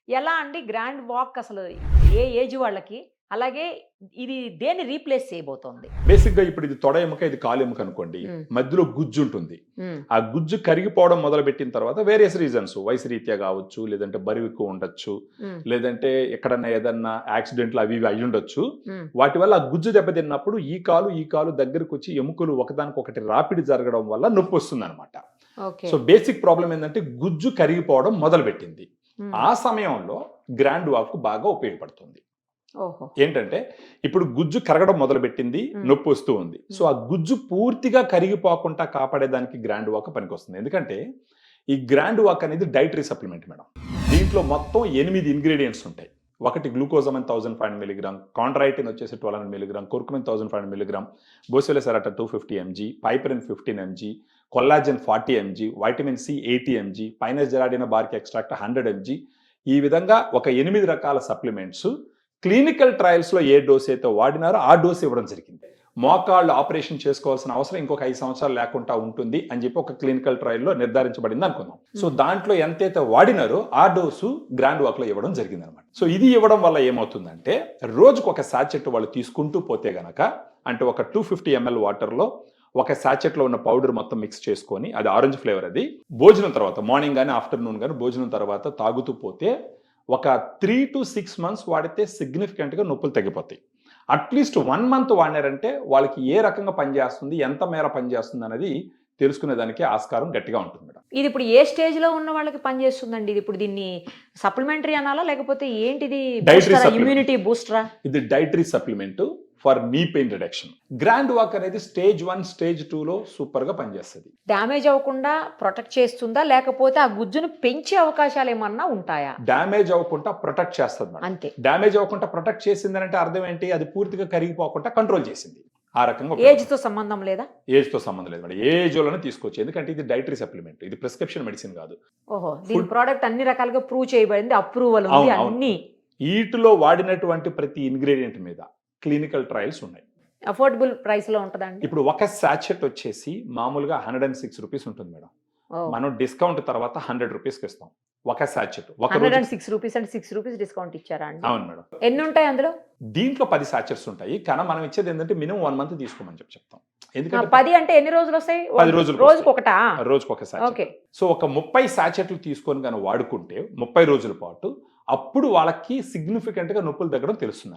ఎలా అండి grand walk అసలు ఏ ఏజ్ వాళ్ళకి? అలాగే ఇది దేన్ని రీప్లేస్ చేయబోతోంది? బేసిక్‌గా ఇప్పుడు ఇది తొడ ఎముక, ఇది కాలు ఎముక అనుకోండి. హ్మ్. మధ్యలో గుజ్జు ఉంటుంది. హ్మ్. ఆ గుజ్జు కరిగిపోవడం మొదలుపెట్టిన తర్వాత వేరియస్ రీజన్స్ వయసు రీత్యా కావచ్చు, లేదంటే బరువు ఎక్కువ ఉండొచ్చు, హ్మ్. లేదంటే ఎక్కడన్నా ఏదన్నా యాక్సిడెంట్లు అవి ఇవి అయ్యుండొచ్చు. హ్మ్. వాటి వల్ల ఆ గుజ్జు దెబ్బతిన్నప్పుడు ఈ కాలు దగ్గరకొచ్చి ఎముకలు ఒకదానికొకటి రాపిడి జరగడం వల్ల నొప్పొస్తుందనమాట. ఓకే. సో, బేసిక్ ప్రాబ్లమ్ ఏందంటే గుజ్జు కరిగిపోవడం మొదలుపెట్టింది. హ్మ్. ఆ సమయంలో గ్రాండ్ వాక్ బాగా ఉపయోగపడుతుంది. ఓహో! ఏంటంటే, ఇప్పుడు గుజ్జు కరగడం మొదలుపెట్టింది, హ్మ్. నొప్పొస్తూ ఉంది. సో, హ్మ్. ఆ గుజ్జు పూర్తిగా కరిగిపోకుండా కాపాడేదానికి గ్రాండ్ వాక్ పనికొస్తుంది. ఎందుకంటే, ఈ గ్రాండ్ వాక్ అనేది డైటరీ సప్లిమెంట్ మేడం. దీంట్లో మొత్తం 8 ఇంగ్రీడియెంట్స్ ఉంటాయి. ఒకటి గ్లూకోజామిన్ 1500 మిల్లీగ్రామ్, కాండ్రాయిటిన్ వచ్చేసి 1200 milligram, curcumin 1500 milligram, boswellia serrata 250 mg, piperine 15 mg, collagen 40 mg, vitamin C 80 mg, pinus gerardiana bark extract 100 mg. ఈ విధంగా ఒక 8 రకాల సప్లిమెంట్స్ క్లినికల్ ట్రయల్స్‌లో ఏ డోస్ అయితే వాడినారో ఆ డోస్ ఇవ్వడం జరిగింది. మోకాళ్ళు ఆపరేషన్ చేసుకోవాల్సిన అవసరం ఇంకొక 5 సంవత్సరాలు లేకుండా ఉంటుంది అని చెప్పి ఒక క్లినికల్ ట్రయల్‌లో నిర్ధారించబడింది అనుకుందాం. సో, దాంట్లో ఎంతైతే వాడినారో ఆ డోసు గ్రాండ్ వాక్‌లో ఇవ్వడం జరిగిందనమాట. సో, ఇది ఇవ్వడం వల్ల ఏమవుతుందంటే రోజుకొక సాచెట్ వాళ్ళు తీసుకుంటూ పోతే గనక, అంటే ఒక 250 ఎంఎల్ వాటర్‌లో ఒక సాచెట్‌లో ఉన్న పౌడర్ మొత్తం మిక్స్ చేసుకొని, అది ఆరెంజ్ ఫ్లేవర్ అది. భోజనం తర్వాత మార్నింగ్ గాని, ఆఫ్టర్‌నూన్ గాని భోజనం తర్వాత తాగుతూ పోతే ఒక 3-6 మంత్స్ వాడితే సిగ్నిఫికెంట్‌గా నొప్పులు తగ్గిపోతాయి. అట్‌లీస్ట్ 1 మంత్ వాడినారంటే వాళ్ళకి ఏ రకంగా పనిచేస్తుంది, ఎంత మేర పనిచేస్తుంది అనేది తెలుసుకునేదానికి ఆస్కారం గట్టిగా ఉంటుంది మేడం. ఇది ఇప్పుడు ఏ స్టేజ్‌లో ఉన్న వాళ్ళకి పనిచేస్తుందండి? ఇది ఇప్పుడు దీన్ని సప్లిమెంటరీ అనాలా? లేకపోతే ఏంటిది డైటరీ బూస్టరా? సప్లిమెంట్. ఇమ్యూనిటీ బూస్టరా? ఇది dietary supplement for knee pain reduction. Grand walk అనేది స్టేజ్ 1, స్టేజ్ 2లో సూపర్‌గా పనిచేస్తది. డ్యామేజ్ అవ్వకుండా ప్రొటెక్ట్ చేస్తుందా? లేకపోతే ఆ గుజ్జును పెంచే అవకాశాలేమన్నా ఉంటాయా? డ్యామేజ్ అవ్వకుండా ప్రొటెక్ట్ చేస్తది మేడం. అంతే. డ్యామేజ్ అవ్వకుండా ప్రొటెక్ట్ చేసిందనంటే అర్థం ఏంటి? అది పూర్తిగా కరిగిపోకుండా కంట్రోల్ చేసింది. ఆ రకంగా ఏజ్‌తో సంబంధం లేదా? ఏజ్‌తో సంబంధం లేదు మేడం. ఏ ఏజ్‌లోనే తీసుకోవచ్చు. ఎందుకంటే ఇది డైటరీ సప్లిమెంట్. ఇది ప్రిస్క్రిప్షన్ మెడిసిన్ కాదు. ఓహో! దీని ప్రొడక్ట్ అన్ని రకాలుగా ప్రూవ్ చేయబడింది. అప్రూవల్ ఉంది అవును, అవును. అన్నీ. ఈటిలో వాడినటువంటి ప్రతి ఇంగ్రీడియెంట్ మీద క్లినికల్ ట్రయల్స్ ఉన్నాయి. అఫోర్డబుల్ ప్రైస్‌లో ఉంటదా అండి? ఇప్పుడు ఒక సాచెట్ వచ్చేసి మామూలుగా ₹106 ఉంటుంది మేడం. ఓహ్! మనం డిస్కౌంట్ తర్వాత ₹100కి ఇస్తాం. ఒక సాచెట్. ఒక రోజు. ₹106 అంటే ₹6 డిస్కౌంట్ ఇచ్చారా అండి? అవును మేడం. ఎన్నుంటాయి అందులో? దీంట్లో 10 సాచెట్స్ ఉంటాయి. కానీ మనం ఇచ్చేది ఏంటంటే మినిమమ్ 1 మంత్ తీసుకోమని చెప్తాం. ఎందుకంటే 10 అంటే ఎన్ని రోజులొస్తాయి? 10 రోజులకి రోజుకొకటా? రోజుకొక సాచెట్. ఓకే. సో, ఒక 30 సాచెట్లు తీసుకొని గాని వాడుకుంటే 30 రోజుల పాటు అప్పుడు వాళ్ళకి సిగ్నిఫికెంట్‌గా నొప్పులు తగ్గడం తెలుస్తుంది.